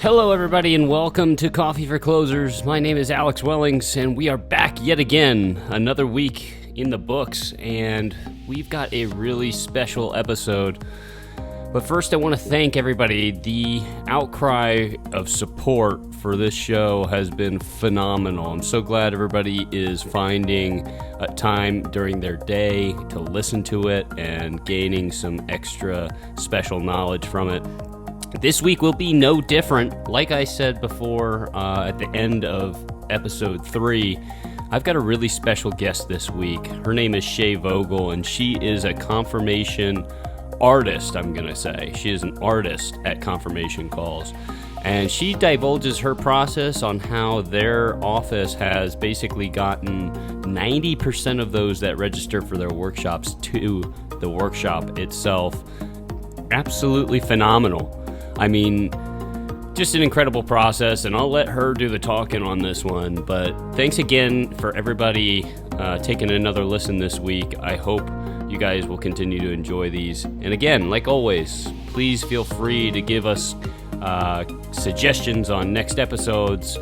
Hello, everybody, and welcome to Coffee for Closers. My name is Alex Wellings, and we are back yet again, another week in the books, and we've got a really special episode. But first, I want to thank everybody. The outcry of support for this show has been phenomenal. I'm so glad everybody is finding a time during their day to listen to it and gaining some extra special knowledge from it. This week will be no different. Like I said before at the end of episode 3, I've got a really special guest this week. Her name is Shay Vogel, and she is a confirmation artist, I'm going to say. She is an artist at confirmation calls. And she divulges her process on how their office has basically gotten 90% of those that register for their workshops to the workshop itself. Absolutely phenomenal. I mean, just an incredible process, and I'll let her do the talking on this one. But thanks again for everybody taking another listen this week. I hope you guys will continue to enjoy these. And again, like always, please feel free to give us suggestions on next episodes.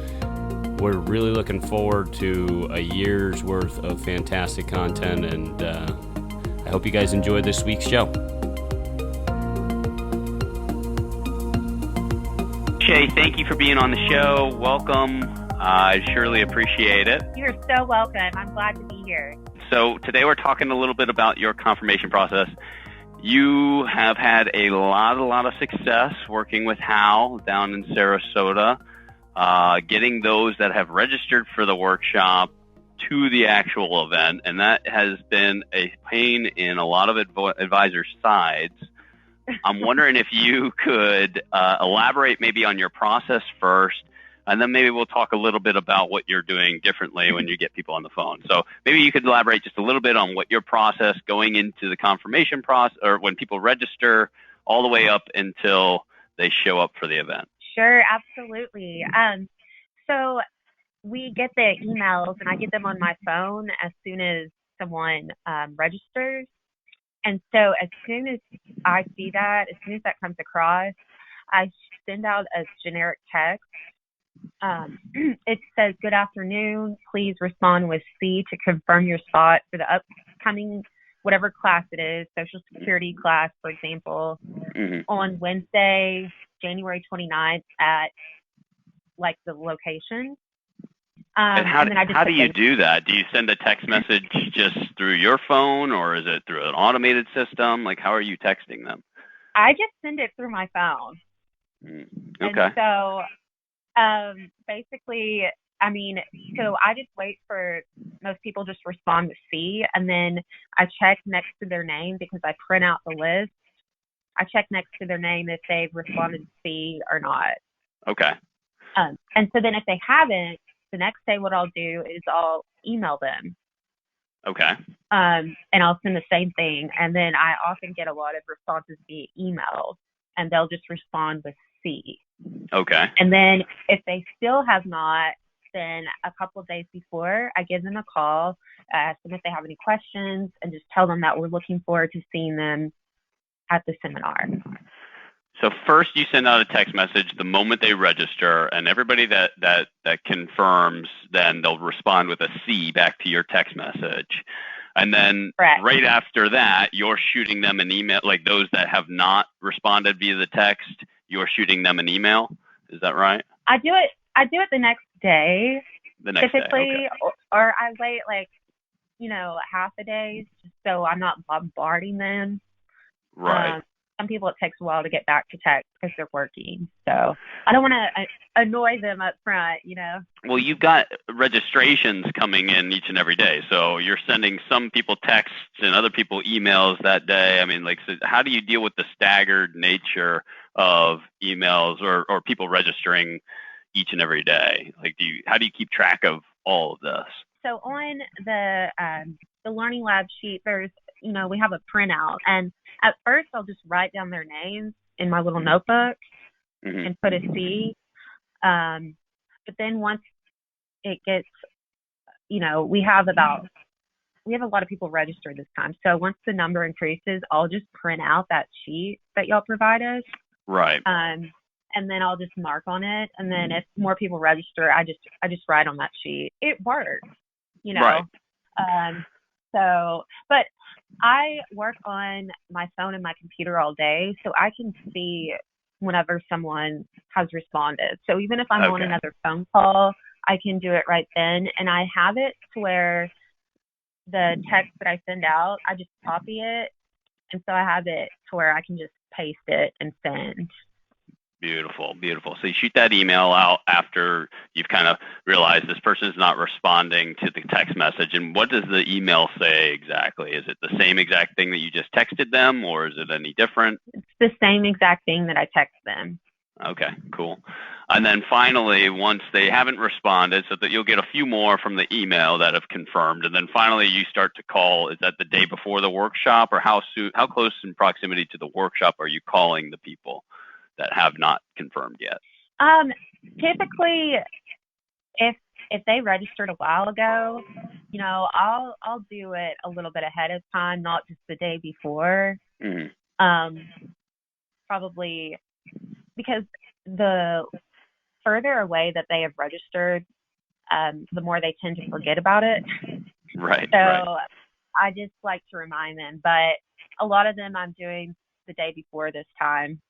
We're really looking forward to a year's worth of fantastic content, and I hope you guys enjoy this week's show. Shay, thank you for being on the show. Welcome. I surely appreciate it. You're so welcome. I'm glad to be here. So today we're talking a little bit about your confirmation process. You have had a lot of success working with Hal down in Sarasota, getting those that have registered for the workshop to the actual event, and that has been a pain in a lot of advisors' sides. I'm wondering if you could elaborate maybe on your process first, and then maybe we'll talk a little bit about what you're doing differently when you get people on the phone. So maybe you could elaborate just a little bit on what your process going into the confirmation process, or when people register, all the way up until they show up for the event. Sure, absolutely. So we get the emails, and I get them on my phone as soon as someone registers. And so as soon as I see that, as soon as that comes across, I send out a generic text. It says, "Good afternoon. Please respond with C to confirm your spot for the upcoming whatever class it is, Social Security class, for example, on Wednesday, January 29th at like the location." And how do you do that? Do you send a text message just through your phone, or is it through an automated system? Like, how are you texting them? I just send it through my phone. Okay. And so basically, I mean, so I just wait for most people just respond with C, and then I check next to their name because I print out the list. I check next to their name if they've responded to C or not. Okay. And so then if they haven't, the next day what I'll do is I'll email them. Okay. And I'll send the same thing. And then I often get a lot of responses via email, and they'll just respond with C. Okay. And then if they still have not, then a couple of days before, I give them a call, ask them if they have any questions, and just tell them that we're looking forward to seeing them at the seminar. So first you send out a text message the moment they register, and everybody that confirms, then they'll respond with a C back to your text message. And then Correct. Right after that, you're shooting them an email, like those that have not responded via the text, you're shooting them an email. Is that right? I do it the next day. The next typically, day. Okay. or I wait half a day just so I'm not bombarding them. Right. Some people, it takes a while to get back to text because they're working. So I don't want to annoy them up front, Well, you've got registrations coming in each and every day. So you're sending some people texts and other people emails that day. I mean, so how do you deal with the staggered nature of emails or people registering each and every day? How do you keep track of all of this? So on the Learning Lab sheet, there's, we have a printout, and at first I'll just write down their names in my little notebook and put a C. But then once it gets, we have a lot of people registered this time. So once the number increases, I'll just print out that sheet that y'all provide us. Right. and then I'll just mark on it. And then if more people register, I just write on that sheet. It works, you know. Right. But I work on my phone and my computer all day, so I can see whenever someone has responded. So even if I'm on another phone call, I can do it right then. And I have it to where the text that I send out, I just copy it. And so I have it to where I can just paste it and send. Beautiful, beautiful. So you shoot that email out after you've kind of realized this person is not responding to the text message. And what does the email say exactly? Is it the same exact thing that you just texted them, or is it any different? It's the same exact thing that I text them. Okay, cool. And then finally, once they haven't responded, so that you'll get a few more from the email that have confirmed, and then finally you start to call. Is that the day before the workshop, or how close in proximity to the workshop are you calling the people that have not confirmed yet? Typically, if they registered a while ago, you know, I'll do it a little bit ahead of time, not just the day before. Mm-hmm. Probably because the further away that they have registered, the more they tend to forget about it. Right. So right. I just like to remind them, but a lot of them I'm doing the day before this time.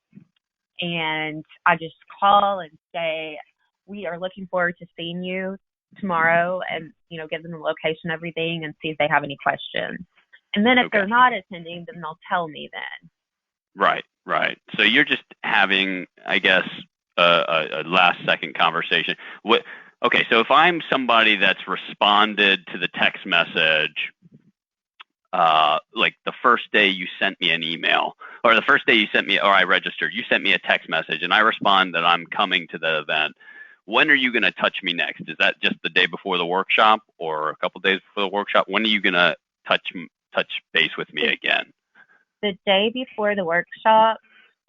And I just call and say, we are looking forward to seeing you tomorrow, and, you know, give them the location, everything, and see if they have any questions. And then if they're not attending, then they'll tell me then. Right, right. So you're just having, I guess, a last second conversation. Okay, so if I'm somebody that's responded to the text message, like the first day you sent me an email, or the first day you sent me, or I registered, you sent me a text message, and I respond that I'm coming to the event. When are you going to touch me next? Is that just the day before the workshop, or a couple days before the workshop? When are you going to touch base with me again? The day before the workshop,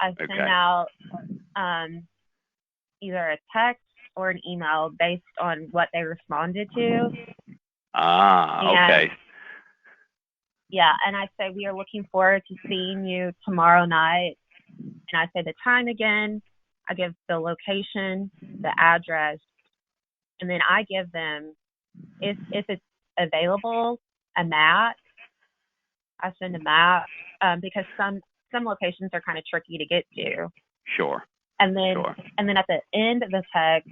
I send out either a text or an email based on what they responded to. Okay. Yeah, and I say, we are looking forward to seeing you tomorrow night. And I say the time again. I give the location, the address, and then I give them, if it's available, a map. I send a map because some locations are kind of tricky to get to. Sure. And then at the end of the text,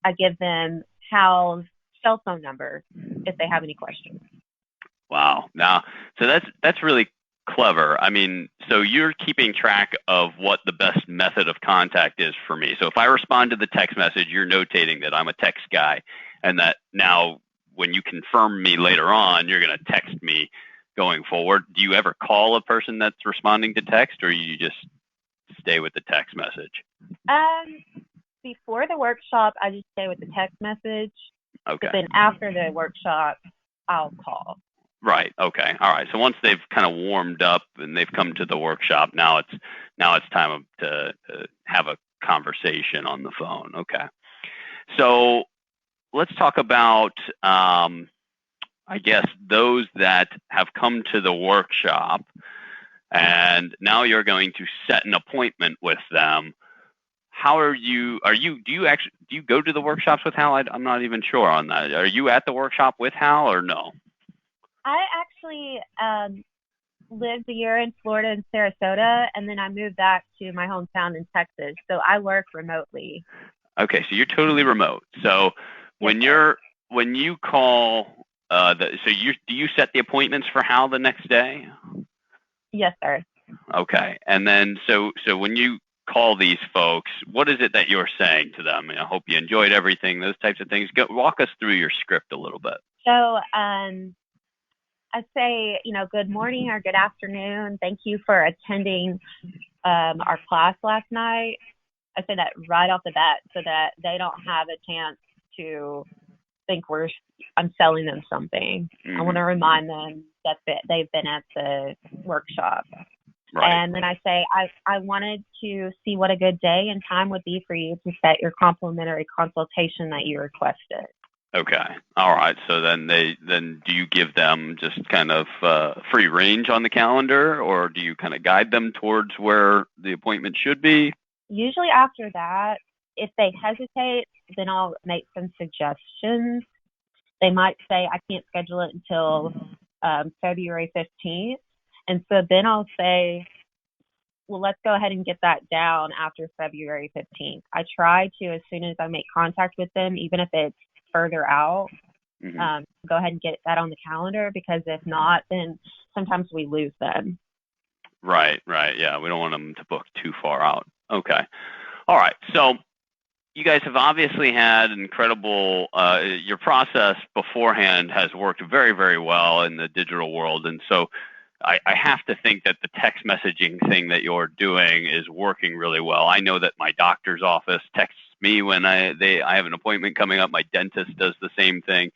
I give them Hal's cell phone number if they have any questions. Wow. Now, so that's really clever. I mean, so you're keeping track of what the best method of contact is for me. So if I respond to the text message, you're notating that I'm a text guy, and that now when you confirm me later on, you're going to text me going forward. Do you ever call a person that's responding to text, or you just stay with the text message? Before the workshop, I just stay with the text message. Okay. But then after the workshop, I'll call. Right. Okay. All right. So once they've kind of warmed up and they've come to the workshop, now it's time to have a conversation on the phone. Okay. So let's talk about, I guess, those that have come to the workshop, and now you're going to set an appointment with them. How do you go to the workshops with Hal? I'm not even sure on that. Are you at the workshop with Hal or no? I actually lived a year in Florida and Sarasota, and then I moved back to my hometown in Texas. So I work remotely. Okay, so you're totally remote. So when you call, do you set the appointments for Hal the next day? Yes, sir. Okay, and then so when you call these folks, what is it that you're saying to them? I hope you enjoyed everything, those types of things. Walk us through your script a little bit. So I say, good morning or good afternoon. Thank you for attending our class last night. I say that right off the bat so that they don't have a chance to think I'm selling them something. Mm-hmm. I want to remind them that they've been at the workshop. Right. And then I say, I wanted to see what a good day and time would be for you to set your complimentary consultation that you requested. Okay. All right. So then do you give them just kind of free range on the calendar, or do you kind of guide them towards where the appointment should be? Usually after that, if they hesitate, then I'll make some suggestions. They might say, I can't schedule it until February 15th. And so then I'll say, well, let's go ahead and get that down after February 15th. I try to, as soon as I make contact with them, even if it's further out, go ahead and get that on the calendar, because if not, then sometimes we lose them. Right. Yeah, we don't want them to book too far out. Okay. All right. So you guys have obviously had incredible, your process beforehand has worked very, very well in the digital world. And so I have to think that the text messaging thing that you're doing is working really well. I know that my doctor's office texts me when I have an appointment coming up. My dentist does the same thing.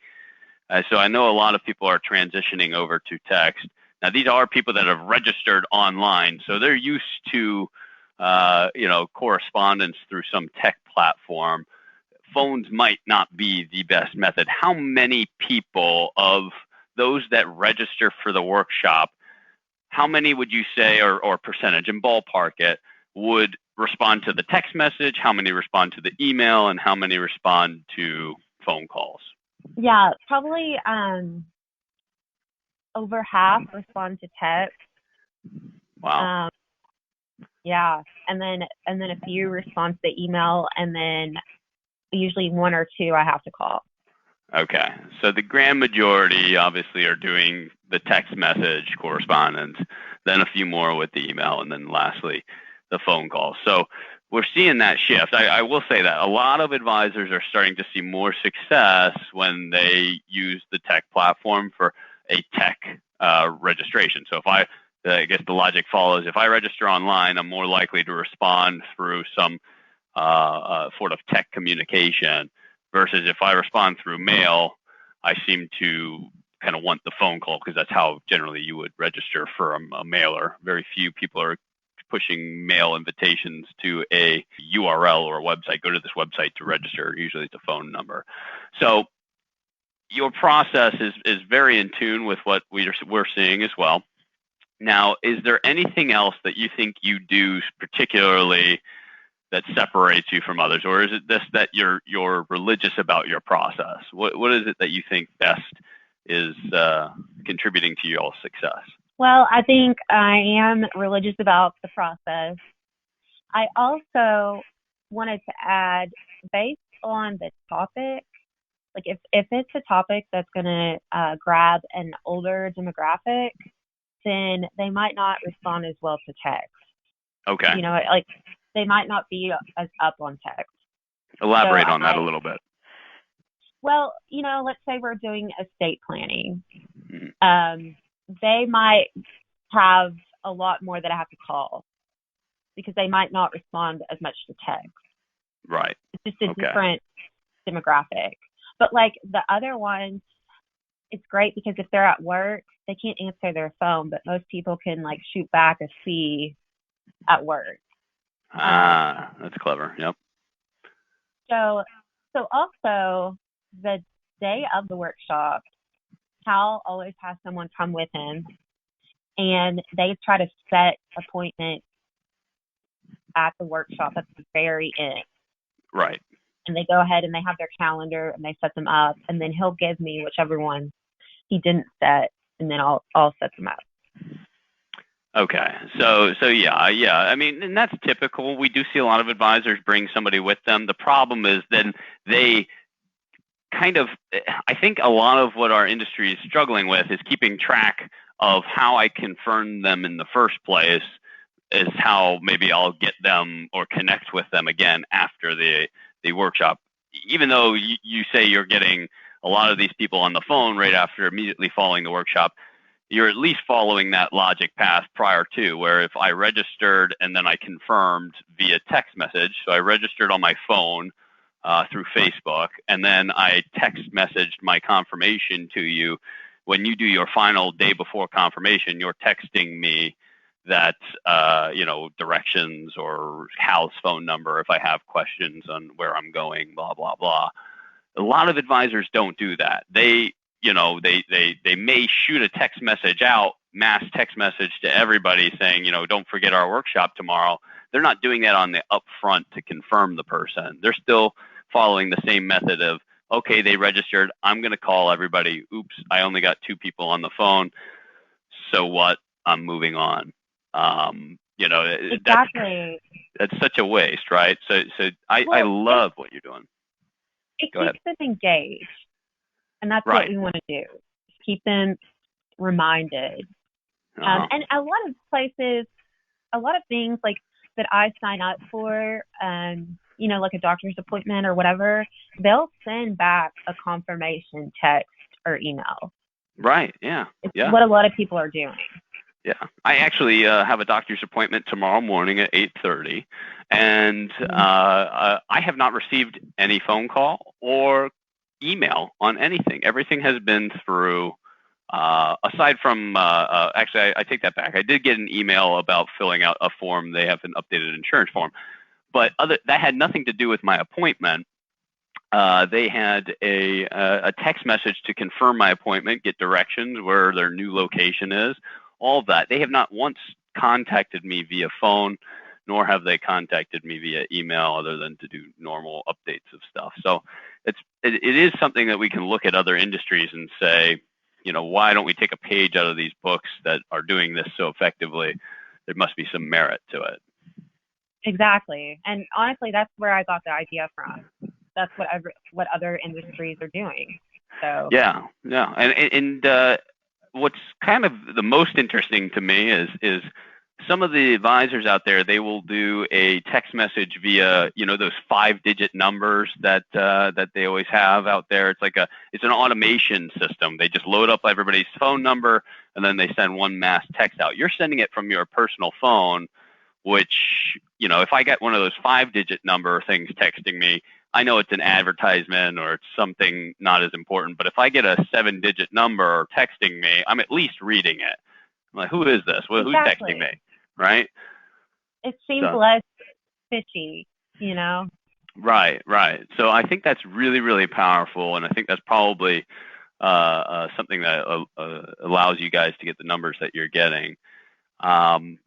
So I know a lot of people are transitioning over to text. Now, these are people that have registered online, so they're used to correspondence through some tech platform. Phones might not be the best method. How many people of those that register for the workshop, how many would you say, or percentage, and ballpark it, would respond to the text message? How many respond to the email? And how many respond to phone calls? Yeah, probably over half respond to text. Wow. Yeah, and then a few respond to the email, and then usually one or two I have to call. Okay, so the grand majority obviously are doing the text message correspondence, then a few more with the email, and then lastly the phone call. So we're seeing that shift. I will say that a lot of advisors are starting to see more success when they use the tech platform for a tech registration. So if I guess the logic follows, if I register online, I'm more likely to respond through some sort of tech communication, versus if I respond through mail, I seem to kind of want the phone call, because that's how generally you would register for a mailer. Very few people are pushing mail invitations to a URL or a website. Go to this website to register. Usually it's a phone number. So your process is very in tune with what we're seeing as well. Now, is there anything else that you think you do particularly that separates you from others, or is it this that you're religious about your process? What is it that you think best is contributing to your success? Well, I think I am religious about the process. I also wanted to add, based on the topic, like if it's a topic that's going to grab an older demographic, then they might not respond as well to text. Okay. Like they might not be as up on text. Elaborate on that a little bit. Well, let's say we're doing estate planning. They might have a lot more that I have to call, because they might not respond as much to text. Right. It's just a different demographic. But like the other ones, it's great because if they're at work, they can't answer their phone, but most people can like shoot back a C at work. That's clever. Yep. So also the day of the workshop, Cal always has someone come with him, and they try to set appointments at the workshop at the very end. Right. And they go ahead and they have their calendar and they set them up, and then he'll give me whichever one he didn't set, and then I'll set them up. Okay. So yeah. I mean, and that's typical. We do see a lot of advisors bring somebody with them. The problem is then they kind of, I think a lot of what our industry is struggling with is keeping track of how I confirm them in the first place, is how maybe I'll get them or connect with them again after the workshop. Even though you say you're getting a lot of these people on the phone right after immediately following the workshop, you're at least following that logic path prior to, where if I registered and then I confirmed via text message, so I registered on my phone through Facebook, and then I text messaged my confirmation to you. When you do your final day before confirmation, you're texting me that, directions or Hal's phone number if I have questions on where I'm going, blah, blah, blah. A lot of advisors don't do that. They may shoot a text message out, mass text message to everybody saying, don't forget our workshop tomorrow. they're not doing that on the upfront to confirm the person. They're still following the same method of, okay, they registered. I'm going to call everybody. Oops, I only got 2 people on the phone. So what? I'm moving on. Exactly. That's such a waste, right? So I love what you're doing. It keeps them engaged, and that's right. what we want to do. Keep them reminded. And a lot of places, a lot of things like that I sign up for, like a doctor's appointment or whatever, they'll send back a confirmation text or email. Right. Yeah. It's what a lot of people are doing. Yeah. I actually have a doctor's appointment tomorrow morning at 8:30, and I have not received any phone call or email on anything. Everything has been through, aside from, actually, I take that back. I did get an email about filling out a form. They have an updated insurance form, but that had nothing to do with my appointment. They had a text message to confirm my appointment, get directions where their new location is, all of that. They have not once contacted me via phone, nor have they contacted me via email other than to do normal updates of stuff. So it is something that we can look at other industries and say, why don't we take a page out of these books that are doing this so effectively? There must be some merit to it. Exactly. And honestly, that's where I got the idea from. That's what other industries are doing. So yeah. And what's kind of the most interesting to me is some of the advisors out there, they will do a text message via those 5-digit numbers that they always have out there. It's an automation system. They just load up everybody's phone number and then they send one mass text out. You're sending it from your personal phone, which if I get one of those 5-digit number things texting me, I know it's an advertisement or it's something not as important. But if I get a 7-digit number texting me, I'm at least reading it. I'm like, who is this? Who's texting me? Right? It seems less fishy, Right. So I think that's really, really powerful. And I think that's probably something that allows you guys to get the numbers that you're getting.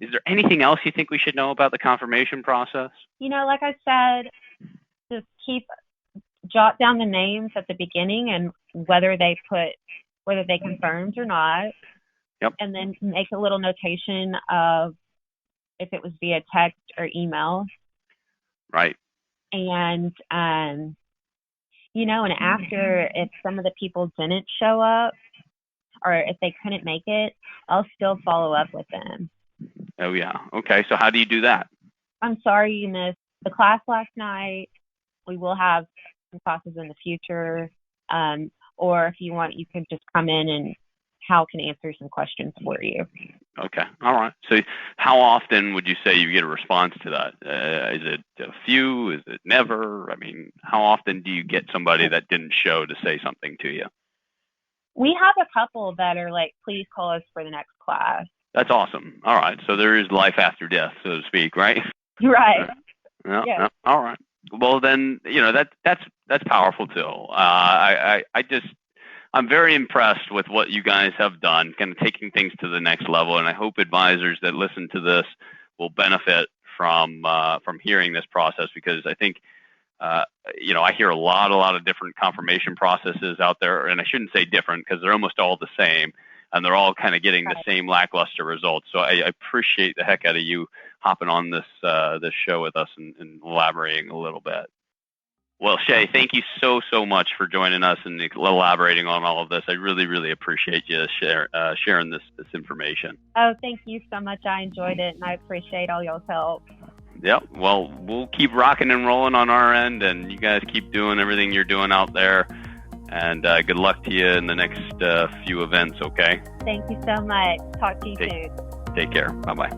Is there anything else you think we should know about the confirmation process? Like I said, just jot down the names at the beginning and whether they confirmed or not. Yep. And then make a little notation of if it was via text or email. Right. And, and after, if some of the people didn't show up or if they couldn't make it, I'll still follow up with them. Oh, yeah. Okay. So how do you do that? I'm sorry you missed the class last night. We will have some classes in the future. Or if you want, you can just come in and Hal can answer some questions for you. Okay. All right. So how often would you say you get a response to that? Is it a few? Is it never? I mean, how often do you get somebody that didn't show to say something to you? We have a couple that are like, please call us for the next class. That's awesome. All right. So there is life after death, so to speak, right? Right. Yeah. All right. Well, then, that's powerful too. I'm very impressed with what you guys have done, kind of taking things to the next level. And I hope advisors that listen to this will benefit from hearing this process, because I think, I hear a lot of different confirmation processes out there, and I shouldn't say different because they're almost all the same, and they're all kind of getting the same lackluster results. So I appreciate the heck out of you hopping on this show with us and elaborating a little bit. Well, Shay, thank you so much for joining us and elaborating on all of this. I really, really appreciate you sharing this information. Oh, thank you so much. I enjoyed it, and I appreciate all y'all's help. Yep. Well, we'll keep rocking and rolling on our end, and you guys keep doing everything you're doing out there. And good luck to you in the next few events, okay? Thank you so much. Talk to you soon. Take care. Bye-bye.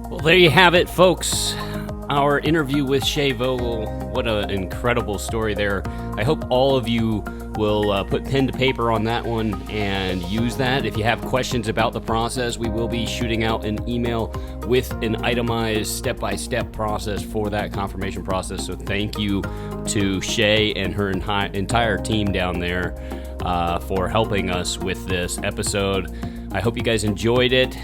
Well, there you have it, folks. our interview with Shay Vogel. What an incredible story there. I hope all of you will put pen to paper on that one and use that. If you have questions about the process, we will be shooting out an email with an itemized step-by-step process for that confirmation process. So thank you to Shay and her entire team down there for helping us with this episode. I hope you guys enjoyed it.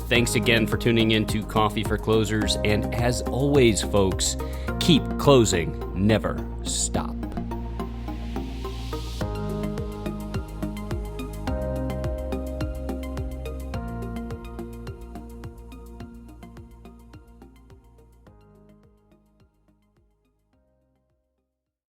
Thanks again for tuning in to Coffee for Closers. And as always, folks, keep closing, never stop.